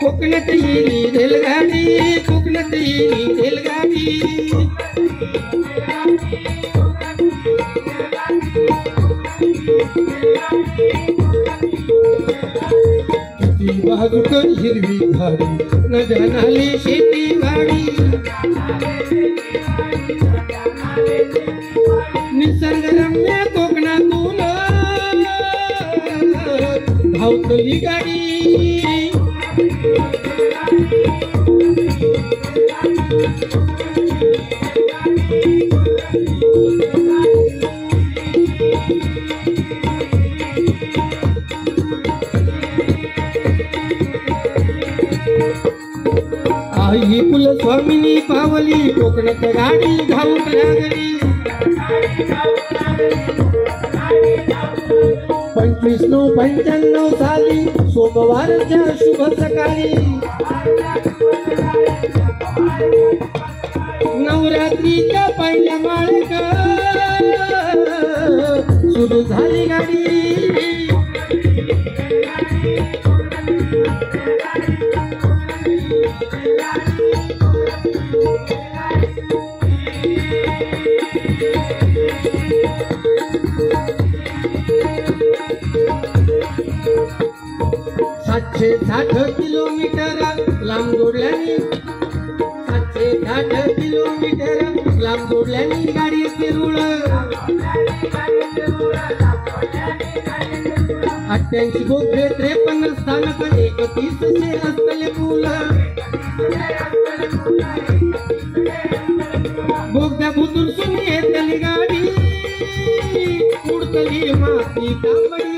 कोकणात येईल रेलगाडी, कोकणात येईल रेलगाडी, किती बाजूक हिरवी झाडी, नद्या नाली शेती वाडी, निसर्गरम्य कोकणातून धावतली गाडी. आई कुलस्वामिनी पावली, कोकणात गाडी घाऊक लागली. 25/9/95 साली सोमवारच्या शुभ सकाळी नवरात्रीच्या पहिल्या माळेक सुरू झाली गाडी. सातशे 60 किलोमीटर लांब जोडल्याने, 760 किलोमीटर लांब जोडल्याने गाडीचे रुळ, 88 बोगदे 53 स्थानक 3100 असतले पूल. बोगद्या भुतून सुनी येतली गाडी, उडतली माती तांबडी.